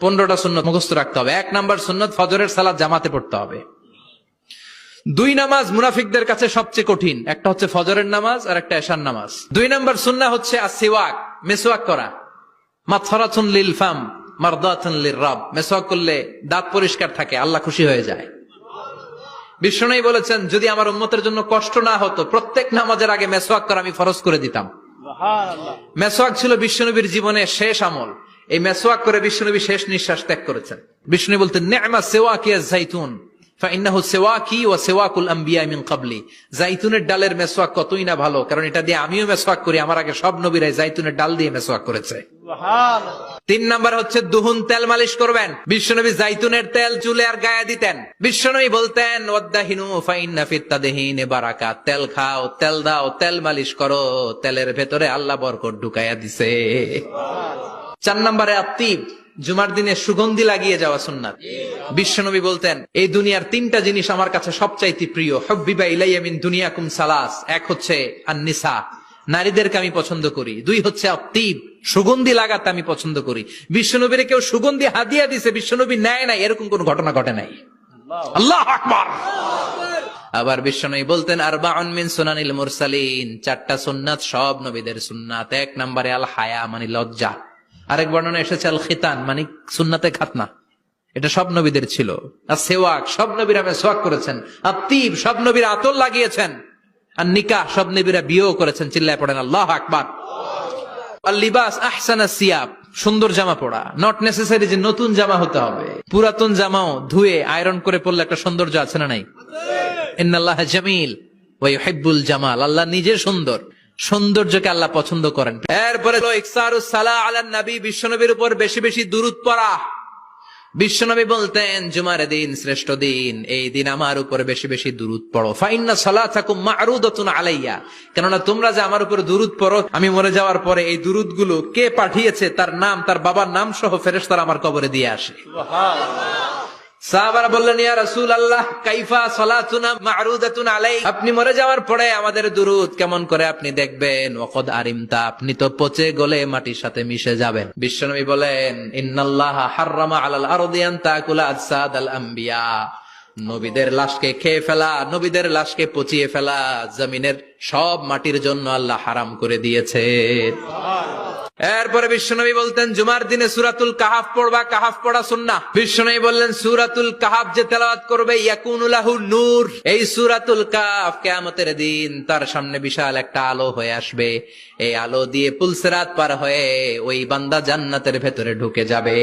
15টা সুন্নত মুখস্থ রাখতে হবে। 1 নাম্বার সুন্নত ফজরের সালাত জামাতে পড়তে হবে। 2 নামাজ মুনাফিকদের কাছে সবচেয়ে কঠিন, একটা হচ্ছে ফজরের নামাজ আর একটা এশার নামাজ। 2 নাম্বার সুন্নাহ হচ্ছে আসওয়াক, মেসওয়াক করা। মাতফারাতুন লিল ফাম মারদাতুন লিররাব, মেসওয়াক করলে দাঁত পরিষ্কার থাকে, আল্লাহ খুশি হয়ে যায়। বিশ্বনবী বলেছেন, যদি আমার উম্মতের জন্য কষ্ট না হতো প্রত্যেক নামাজের আগে মেসওয়াক করা আমি ফরজ করে দিতাম। সুবহানাল্লাহ। মেসওয়াক ছিল বিশ্বনবীর জীবনের শেষ আমল। এই মেসওয়াক করে বিশ্বনবী শেষ নিঃশ্বাস ত্যাগ করেছেন। বিশ্বনবী বলতেন, নি'মা সিওয়াকি আয-যাইতুন ফাইন্নাহু সিওয়াকি ওয়া সিওয়াকুল আমবিয়া মিন ক্বাবলি। জাইতুনের ডালের মেসওয়াক কতই না ভালো, কারণ এটা দিয়ে আমিও মেসওয়াক করি, আমার আগে সব নবীরাই জাইতুনের ডাল দিয়ে মেসওয়াক করেছে। সুবহানাল্লাহ। 3 নাম্বার হচ্ছে দুহুন, তেল মালিশ করবেন। বিশ্বনবী জাইতুনের তেল চুলে আর গায়ে দিতেন। বিশ্বনবী বলতেন, ওয়াদাহিনু ফাইন্না ফিত তাদহিনি বারাকাত। তেল খাও, তেল দাও, তেল মালিশ করো, তেলের ভেতরে আল্লাহ বরকত ঢুকাইয়া দিছে। 4 নম্বরে আত্তিব, জুমার দিনে সুগন্ধি লাগিয়ে যাওয়া সুন্নাত। বিশ্বনবী বলতেন, এই দুনিয়ার 3টা জিনিস আমার কাছে সবচাইতে প্রিয়। হুব্বিবা ইলাইয়া মিন দুনিয়াকুম সালাস। 1 হচ্ছে আন-নিসা, নারীদেরকে আমি পছন্দ করি। 2 হচ্ছে আত্তিব, সুগন্ধি লাগাতে আমি পছন্দ করি। বিশ্বনবীরে কেউ সুগন্ধি হাদিয়া দিছে, বিশ্বনবী নেয় নাই, এরকম কোন ঘটনা ঘটে নাই। আল্লাহু আকবার। আবার বিশ্বনবী বলতেন, আরবাউন মিন সুনানিল মুরসালিন। 4টা সুন্নাত সব নবীদের সুন্নাত। 1 নম্বরে আল হায়া, মানে লজ্জা। আরেক বর্ণনা এসেছে আল খিতান, মানে সুন্নাতে খাতনা, এটা সব নবীদের ছিল। আর সেওয়াক, সব নবীরা মেসওয়াক করেছেন। আত্তিব, সব নবীরা আতর লাগিয়েছেন। আর নিকাহ, সব নবীরা বিয়েও করেছেন। চিল্লায় পড়েন আল্লাহু আকবার। আর লিবাস আহসানা সিয়াব, সুন্দর জামা পরা। নট নেসেসারি যে নতুন জামা হতে হবে, পুরাতন জামাও ধুয়ে আয়রন করে পরলে একটা সৌন্দর্য আছে না নাই? ইন্নাল্লাহা জামিল ওয়া ইউহিব্বুল জামাল। আল্লাহ নিজে সুন্দর, সৌন্দর্যকে আল্লাহ পছন্দ করেন। এরপরে ইকসারুস সালাহ আলান নবী, বিশ্বনবীর উপর বেশি বেশি দুরূদ পড়া। বিশ্বনবী বলতেন, জুমার দিন শ্রেষ্ঠ দিন, এই দিন আমার উপর বেশি বেশি দুরূদ পড়ো। ফাইন্না সালাতাকুম মা'রুদাতুন আলাইয়া, কেননা তোমরা যে আমার উপর দুরূদ পড়ো, আমি মরে যাওয়ার পরে এই দুরূদগুলো কে পাঠিয়েছে তার নাম, তার বাবার নাম সহ ফেরেশতারা আমার কবরে দিয়ে আসে। সুবহানাল্লাহ। সাহাবারা বললেন, ইয়া রাসূলুল্লাহ কাইফা সালাতুনা মা'রুদাতুন আলাই, আপনি মরে যাওয়ার পরে আমাদের দুরূদ কেমন করে আপনি দেখবেন? ওয়াকাদ আরিমতা, আপনি তো পচে গলে মাটির সাথে মিশে যাবেন। বিশ্বনবী বলেন, ইন্নাল্লাহা হাররামা আলাল আরদি আন তাকুলা আজসাদাল আমবিয়া, নবীদের লাশকে খেয়ে ফেলা, নবীদের লাশকে পচিয়ে ফেলা জমিনের সব মাটির জন্য আল্লাহ হারাম করে দিয়েছে। এরপরে বিশ্বনবী বলতেন, জুমার দিনে সূরাতুল কাহাফ পড়বা, কাহাফ পড়া সুন্নাহ। বিশ্বনবী বললেন, সূরাতুল কাহাফ যে তেলাওয়াত করবে ইয়াকুনু লাহু নূর, এই সূরাতুল কাহাফ কিয়ামতের দিন তার সামনে বিশাল একটা আলো হয়ে আসবে। এই আলো দিয়ে পুলসিরাত পার হয়ে ওই বান্দা জান্নাতের ভেতরে ঢুকে যাবে।